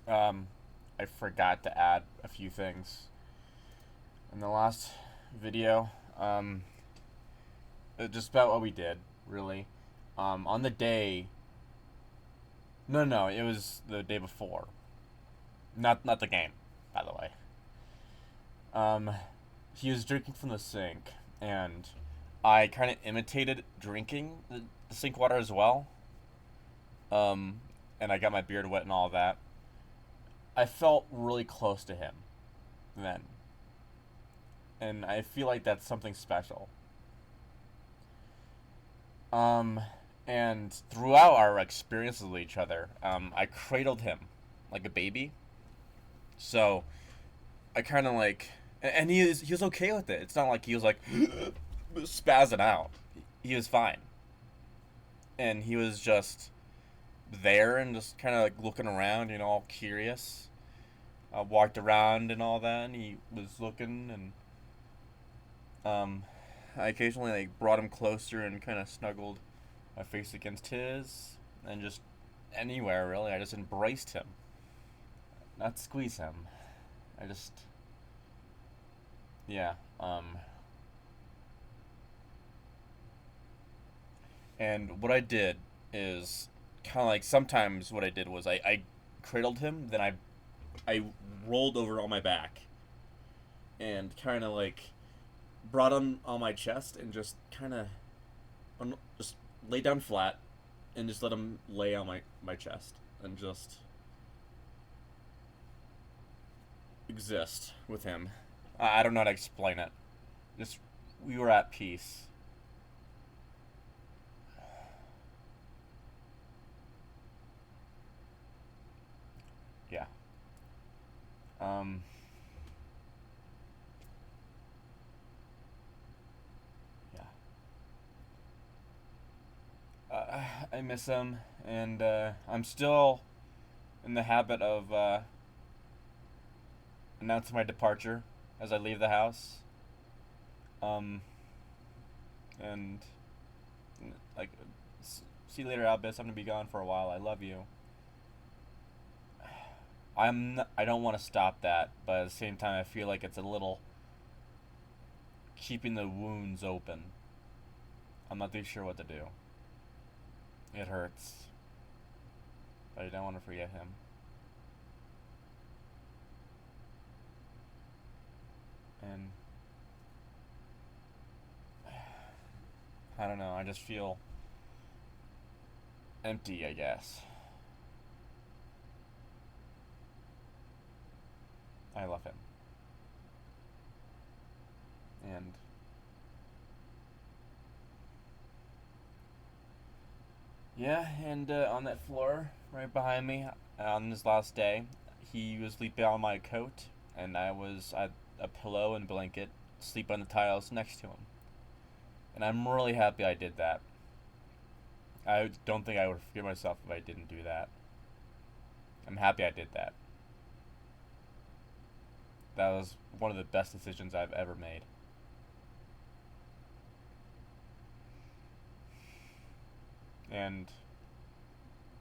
Um, I forgot to add a few things in the last video. Just about what we did, really. On the day. No, it was the day before. Not the game, by the way. Um, he was drinking from the sink, and I kind of imitated drinking the sink water as well. Um, and I got my beard wet and all that. I felt really close to him then, and I feel like that's something special. Um, and throughout our experiences with each other, I cradled him like a baby. So I kind of like, and he was okay with it. It's not like he was like spazzing out. He was fine, and he was just there and just kind of like looking around, all curious. I walked around and all that, and he was looking, and um, I occasionally like brought him closer and kind of snuggled my face against his, and just anywhere really. I just embraced him, not squeeze him. I just, yeah. And what I did is kind of like sometimes what I did was I cradled him, then I rolled over on my back and kind of like brought him on my chest and just kind of just lay down flat and just let him lay on my chest and just exist with him. I don't know how to explain it. Just we were at peace. Yeah. Um. Yeah. I miss him, and I'm still in the habit of announcing my departure as I leave the house. Um. And like, see you later, Albus. I'm gonna be gone for a while. I love you. I don't want to stop that, but at the same time, I feel like it's a little keeping the wounds open. I'm not too sure what to do. It hurts, but I don't want to forget him. And I don't know. I just feel empty, I guess. I love him. And yeah, and on that floor right behind me, on this last day, he was sleeping on my coat, and I was at a pillow and blanket, sleep on the tiles next to him. And I'm really happy I did that. I don't think I would forgive myself if I didn't do that. I'm happy I did that. That was one of the best decisions I've ever made. And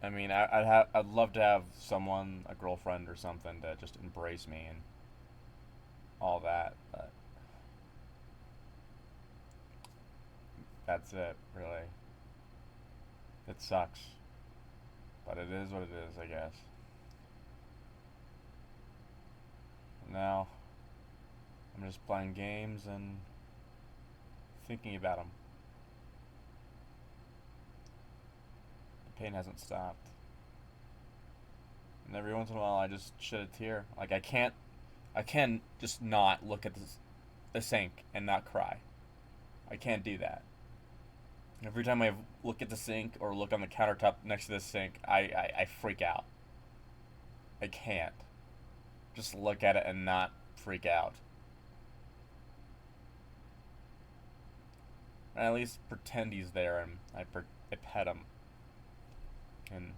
I mean, I'd love to have someone, a girlfriend or something, to just embrace me and all that, but that's it, really. It sucks, but it is what it is, I guess. Now I'm just playing games and thinking about him. The pain hasn't stopped, and every once in a while I just shed a tear. Like I can't just not look at the sink and not cry. I can't do that. Every time I look at the sink or look on the countertop next to the sink, I freak out. I can't just look at it and not freak out. I at least pretend he's there, and I pet him and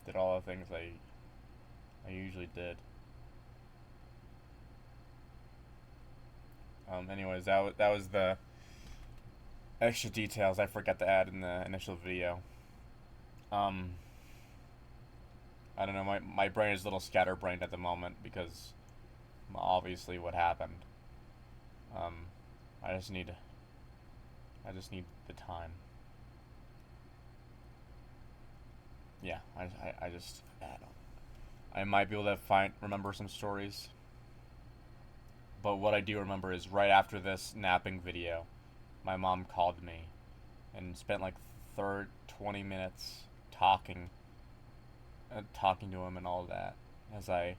did all the things I usually did. Anyways, that was the extra details I forgot to add in the initial video. Um, I don't know. My brain is a little scatterbrained at the moment because obviously what happened. Um, I just need the time. Yeah, I just I don't. I might be able to remember some stories, but what I do remember is right after this napping video, my mom called me and spent like 20 minutes talking talking to him and all that as I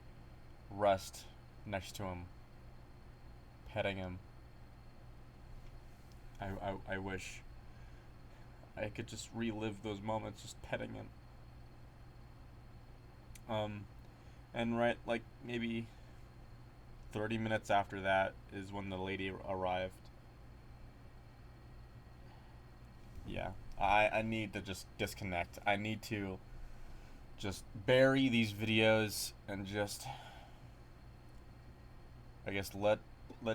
rest next to him, petting him. I wish I could just relive those moments just petting him. And right, like maybe 30 minutes after that is when the lady arrived. Yeah, I need to just disconnect. I need to just bury these videos and just, I guess, let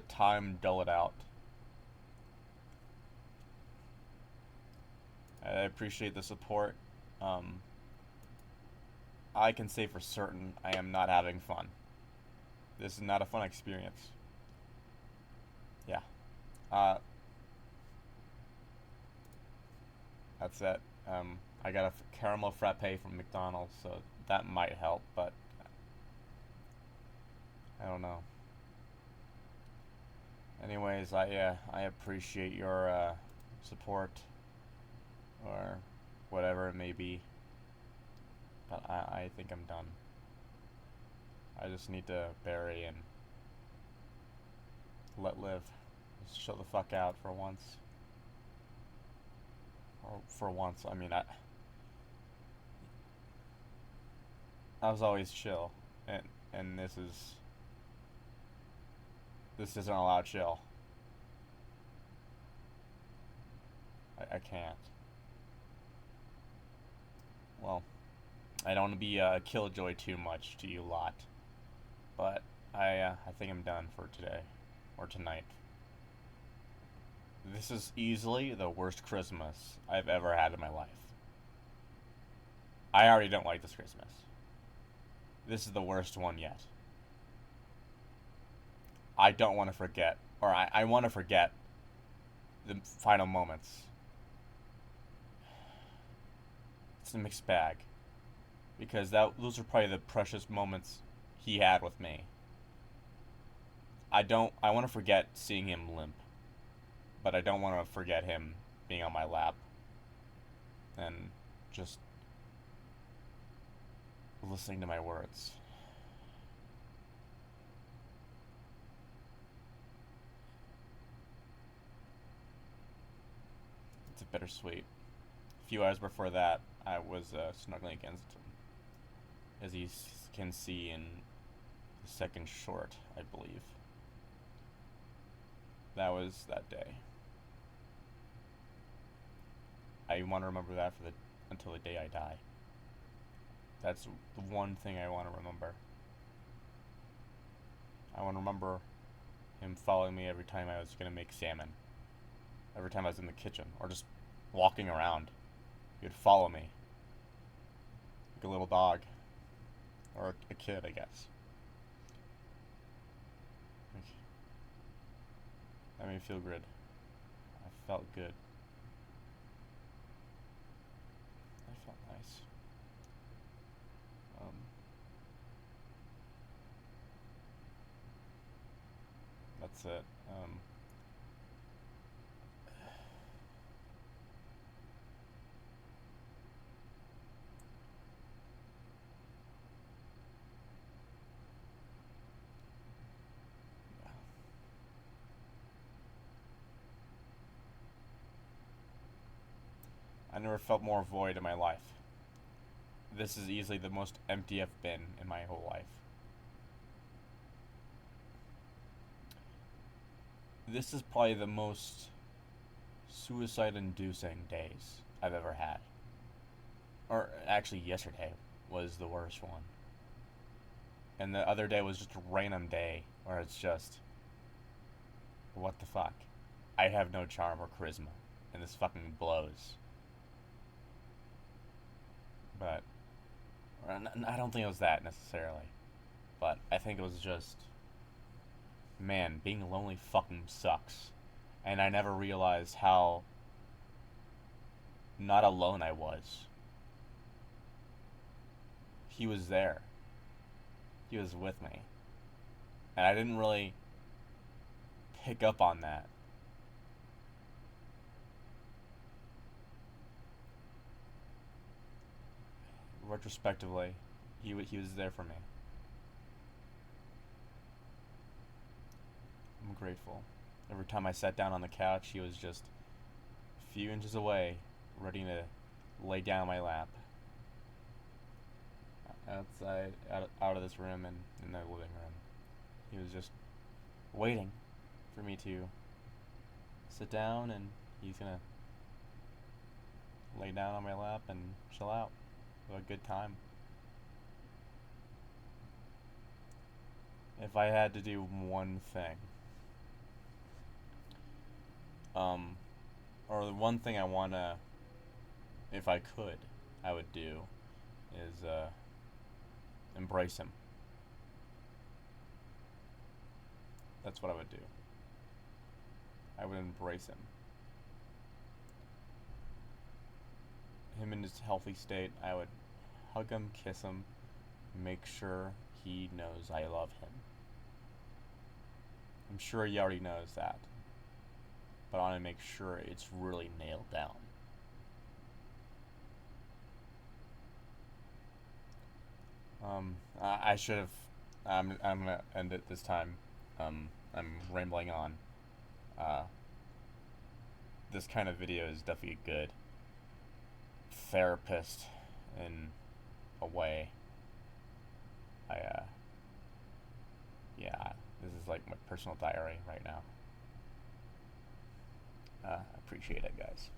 time dull it out. I appreciate the support. Um, I can say for certain I am not having fun. This is not a fun experience. Yeah. Uh, that's it. I got a caramel frappe from McDonald's, so that might help, but I don't know. Anyways, I appreciate your support or whatever it may be, but I think I'm done. I just need to bury and let live. Just shut the fuck out for once. Or for once, I mean, I was always chill, and this doesn't allow chill. I can't. Well, I don't want to be a killjoy too much to you lot, but I think I'm done for today or tonight. This is easily the worst Christmas I've ever had in my life. I already don't like this Christmas. This is the worst one yet. I don't want to forget, or I want to forget the final moments. It's a mixed bag. Because those are probably the precious moments he had with me. I want to forget seeing him limp. But I don't want to forget him being on my lap. And just listening to my words. It's a bittersweet. A few hours before that, I was snuggling against him. As you can see in the second short, I believe. That was that day. I want to remember that until the day I die. That's the one thing I want to remember. I want to remember him following me every time I was going to make salmon. Every time I was in the kitchen, or just walking around. He would follow me. Like a little dog. Or a kid, I guess. That made me feel good. I felt good. I felt nice. That's it. I never felt more void in my life. This is easily the most empty I've been in my whole life. This is probably the most suicide-inducing days I've ever had. Or actually, yesterday was the worst one. And the other day was just a random day where it's just, what the fuck? I have no charm or charisma, and this fucking blows. But I don't think it was that necessarily, but I think it was just, man, being lonely fucking sucks. And I never realized how not alone I was. He was there. He was with me. And I didn't really pick up on that. Retrospectively, he was there for me. I'm grateful. Every time I sat down on the couch, he was just a few inches away, ready to lay down my lap. Outside, out of this room and in the living room. He was just waiting for me to sit down, and he's gonna lay down on my lap and chill out. Have a good time. If I had to do one thing, um, or the one thing I wanna, if I could, I would do, is embrace him. That's what I would do. I would embrace him. Him in his healthy state, I would hug him, kiss him, make sure he knows I love him. I'm sure he already knows that, but I want to make sure it's really nailed down. I should have. I'm gonna end it this time. I'm rambling on. Uh, this kind of video is definitely a good therapist in a way. Yeah, this is like my personal diary right now. Appreciate it, guys.